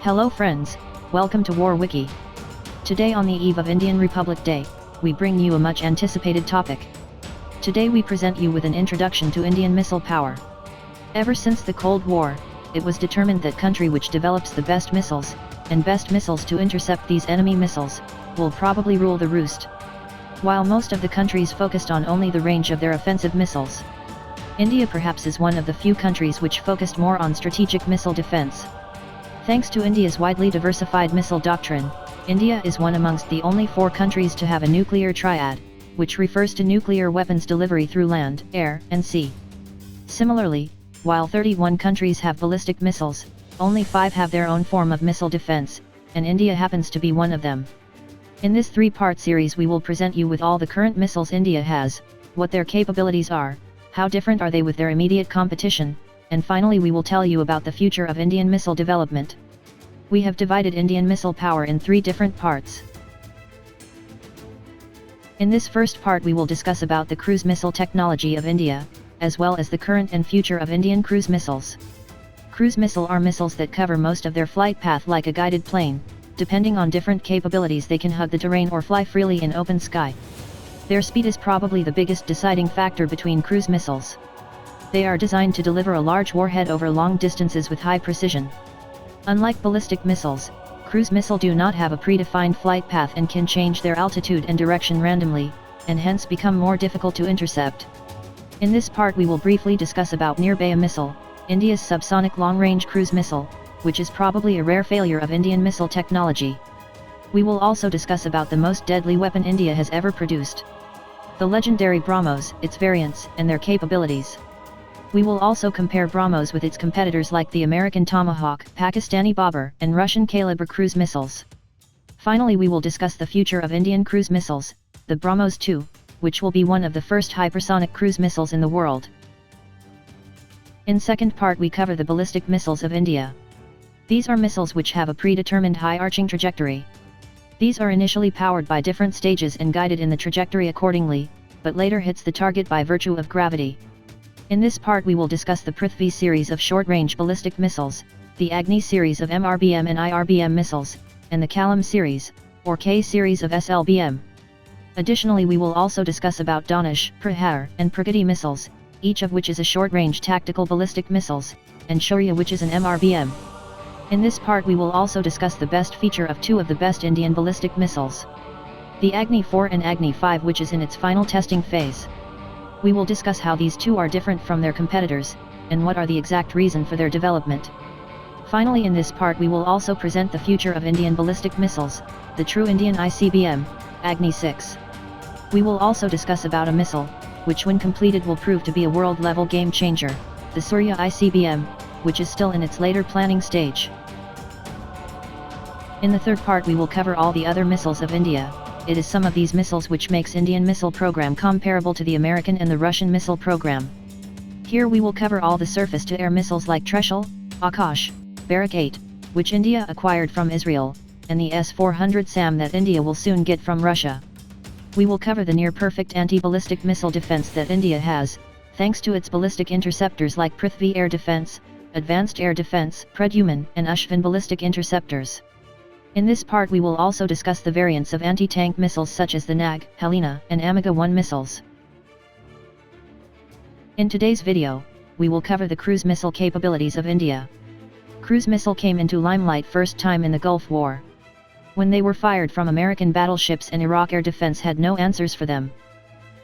Hello friends, welcome to War Wiki. Today on the eve of Indian Republic Day, we bring you a much anticipated topic. Today we present you with an introduction to Indian missile power. Ever since the Cold War, it was determined that country which develops the best missiles, and best missiles to intercept these enemy missiles, will probably rule the roost. While most of the countries focused on only the range of their offensive missiles, India perhaps is one of the few countries which focused more on strategic missile defense. Thanks to India's widely diversified missile doctrine, India is one amongst the only 4 countries to have a nuclear triad, which refers to nuclear weapons delivery through land, air, and sea. Similarly, while 31 countries have ballistic missiles, only 5 have their own form of missile defense, and India happens to be one of them. In this 3-part series we will present you with all the current missiles India has, what their capabilities are, how different are they with their immediate competition, and finally we will tell you about the future of Indian missile development. We have divided Indian missile power in 3 different parts. In this first part we will discuss about the cruise missile technology of India, as well as the current and future of Indian cruise missiles. Cruise missile are missiles that cover most of their flight path like a guided plane. Depending on different capabilities they can hug the terrain or fly freely in open sky. Their speed is probably the biggest deciding factor between cruise missiles. They are designed to deliver a large warhead over long distances with high precision. Unlike ballistic missiles, cruise missiles do not have a predefined flight path and can change their altitude and direction randomly, and hence become more difficult to intercept. In this part we will briefly discuss about Nirbhay missile, India's subsonic long-range cruise missile, which is probably a rare failure of Indian missile technology. We will also discuss about the most deadly weapon India has ever produced. The legendary Brahmos, its variants, and their capabilities. We will also compare Brahmos with its competitors like the American Tomahawk, Pakistani Babur, and Russian Kalibr cruise missiles. Finally we will discuss the future of Indian cruise missiles, the Brahmos 2, which will be one of the first hypersonic cruise missiles in the world. In second part we cover the ballistic missiles of India. These are missiles which have a predetermined high-arching trajectory. These are initially powered by different stages and guided in the trajectory accordingly, but later hits the target by virtue of gravity. In this part we will discuss the Prithvi series of short-range ballistic missiles, the Agni series of MRBM and IRBM missiles, and the Kalam series, or K series of SLBM. Additionally we will also discuss about Danish, Prahar, and Pragati missiles, each of which is a short-range tactical ballistic missiles, and Shaurya which is an MRBM. In this part we will also discuss the best feature of 2 of the best Indian ballistic missiles. The Agni 4 and Agni 5 which is in its final testing phase. We will discuss how these 2 are different from their competitors, and what are the exact reason for their development. Finally in this part we will also present the future of Indian ballistic missiles, the true Indian ICBM, Agni 6. We will also discuss about a missile, which when completed will prove to be a world-level game-changer, the Surya ICBM, which is still in its later planning stage. In the third part we will cover all the other missiles of India. It is some of these missiles which makes Indian missile program comparable to the American and the Russian missile program. Here we will cover all the surface-to-air missiles like Trishul, Akash, Barak 8, which India acquired from Israel, and the S-400 SAM that India will soon get from Russia. We will cover the near-perfect anti-ballistic missile defense that India has, thanks to its ballistic interceptors like Prithvi Air Defense, Advanced Air Defense, Pradyuman, and Ashvin ballistic interceptors. In this part we will also discuss the variants of anti-tank missiles such as the Nag, Helena, and Amiga-1 missiles. In today's video, we will cover the cruise missile capabilities of India. Cruise missile came into limelight first time in the Gulf War. When they were fired from American battleships and Iraq air defense had no answers for them.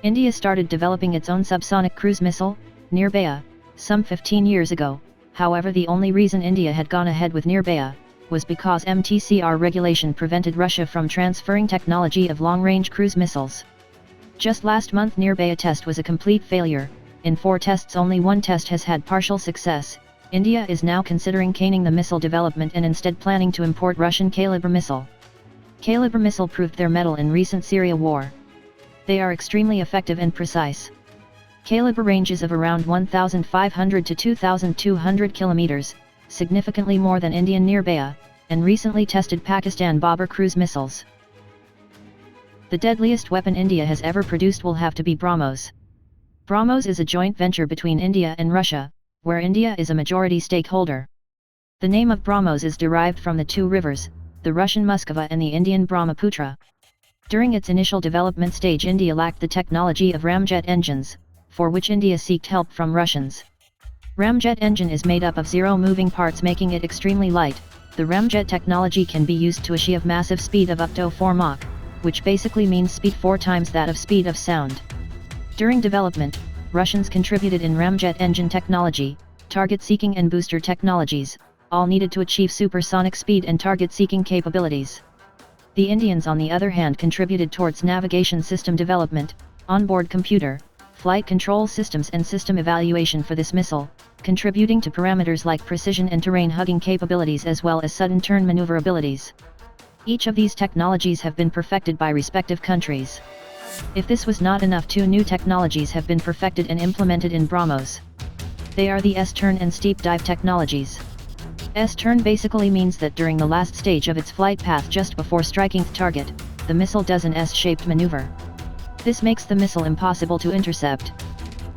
India started developing its own subsonic cruise missile, Nirbhay, some 15 years ago. However, the only reason India had gone ahead with Nirbhay was because MTCR regulation prevented Russia from transferring technology of long-range cruise missiles. Just last month Nirbhay test was a complete failure. In 4 tests only 1 test has had partial success. India is now considering caning the missile development and instead planning to import Russian Kalibr missile. Kalibr missile proved their mettle in recent Syria war. They are extremely effective and precise. Kalibr ranges of around 1,500 to 2,200 kilometers, significantly more than Indian Nirbhay, and recently tested Pakistan Babur cruise missiles. The deadliest weapon India has ever produced will have to be Brahmos. Brahmos is a joint venture between India and Russia, where India is a majority stakeholder. The name of Brahmos is derived from the two rivers, the Russian Muskova and the Indian Brahmaputra. During its initial development stage, India lacked the technology of Ramjet engines, for which India sought help from Russians. Ramjet engine is made up of 0 moving parts, making it extremely light. The Ramjet technology can be used to achieve massive speed of up to 4 Mach, which basically means speed 4 times that of speed of sound. During development, Russians contributed in Ramjet engine technology, target seeking and booster technologies, all needed to achieve supersonic speed and target seeking capabilities. The Indians on the other hand contributed towards navigation system development, onboard computer, flight control systems and system evaluation for this missile, contributing to parameters like precision and terrain hugging capabilities as well as sudden turn maneuverabilities. Each of these technologies have been perfected by respective countries. If this was not enough, 2 new technologies have been perfected and implemented in Brahmos. They are the S-turn and steep dive technologies. S-turn basically means that during the last stage of its flight path just before striking the target, the missile does an S-shaped maneuver. This makes the missile impossible to intercept.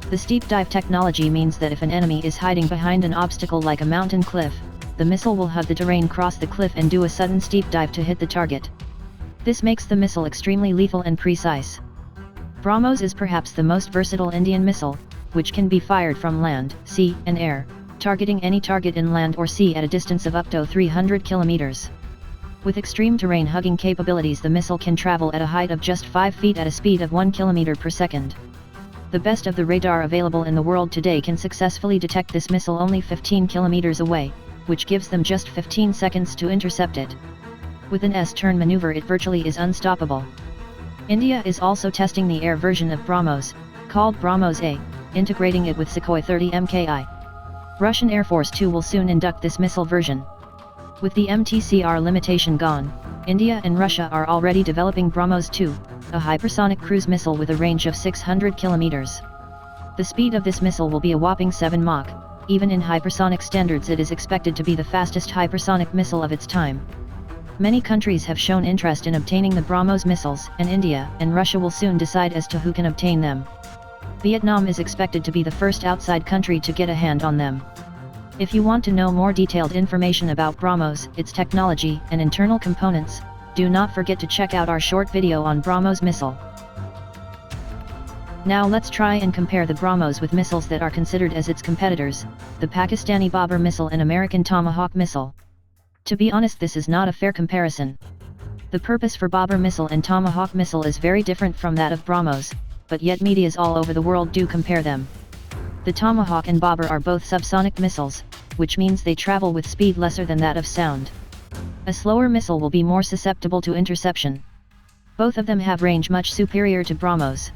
The steep dive technology means that if an enemy is hiding behind an obstacle like a mountain cliff, the missile will hug the terrain, cross the cliff and do a sudden steep dive to hit the target. This makes the missile extremely lethal and precise. Brahmos is perhaps the most versatile Indian missile, which can be fired from land, sea, and air, targeting any target in land or sea at a distance of up to 300 kilometers. With extreme terrain hugging capabilities, the missile can travel at a height of just 5 feet at a speed of 1 kilometer per second. The best of the radar available in the world today can successfully detect this missile only 15 kilometers away, which gives them just 15 seconds to intercept it. With an S-turn maneuver, it virtually is unstoppable. India is also testing the air version of Brahmos, called Brahmos A, integrating it with Sukhoi 30 Mki. Russian Air Force too will soon induct this missile version. With the MTCR limitation gone, India and Russia are already developing Brahmos 2, a hypersonic cruise missile with a range of 600 kilometers. The speed of this missile will be a whopping 7 Mach. Even in hypersonic standards, it is expected to be the fastest hypersonic missile of its time. Many countries have shown interest in obtaining the Brahmos missiles, and India and Russia will soon decide as to who can obtain them. Vietnam is expected to be the first outside country to get a hand on them. If you want to know more detailed information about Brahmos, its technology, and internal components, do not forget to check out our short video on Brahmos missile. Now let's try and compare the Brahmos with missiles that are considered as its competitors, the Pakistani Babur missile and American Tomahawk missile. To be honest, this is not a fair comparison. The purpose for Babur missile and Tomahawk missile is very different from that of Brahmos, but yet medias all over the world do compare them. The Tomahawk and Babur are both subsonic missiles, which means they travel with speed lesser than that of sound. A slower missile will be more susceptible to interception. Both of them have range much superior to Brahmos.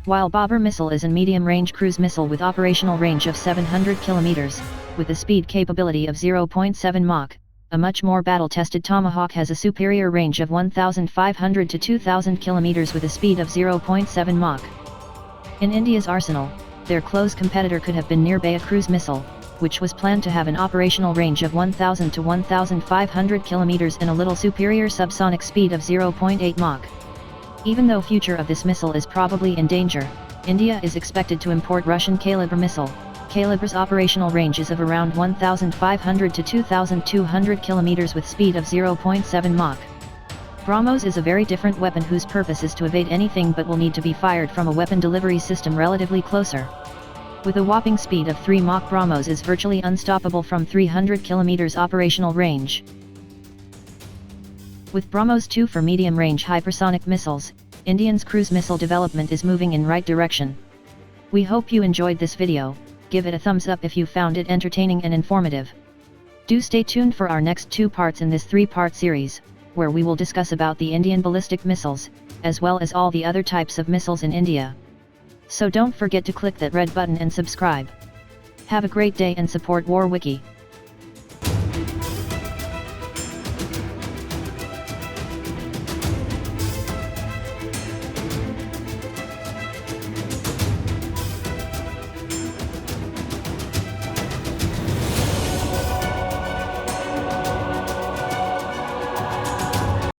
While Babur missile is a medium-range cruise missile with operational range of 700 kilometers, with a speed capability of 0.7 Mach, a much more battle-tested Tomahawk has a superior range of 1,500 to 2,000 kilometers with a speed of 0.7 Mach. In India's arsenal, their close competitor could have been Nirbhay Cruise missile, which was planned to have an operational range of 1,000 to 1,500 kilometers and a little superior subsonic speed of 0.8 Mach. Even though future of this missile is probably in danger, India is expected to import Russian Kalibr missile. Kalibr's operational range is of around 1,500 to 2,200 kilometers with speed of 0.7 Mach. Brahmos is a very different weapon whose purpose is to evade anything but will need to be fired from a weapon delivery system relatively closer. With a whopping speed of 3 Mach, Brahmos is virtually unstoppable from 300 kilometers operational range. With Brahmos 2 for medium-range hypersonic missiles, India's cruise missile development is moving in right direction. We hope you enjoyed this video. Give it a thumbs up if you found it entertaining and informative. Do stay tuned for our next 2 parts in this 3-part series, where we will discuss about the Indian ballistic missiles, as well as all the other types of missiles in India. So don't forget to click that red button and subscribe. Have a great day and support War Wiki.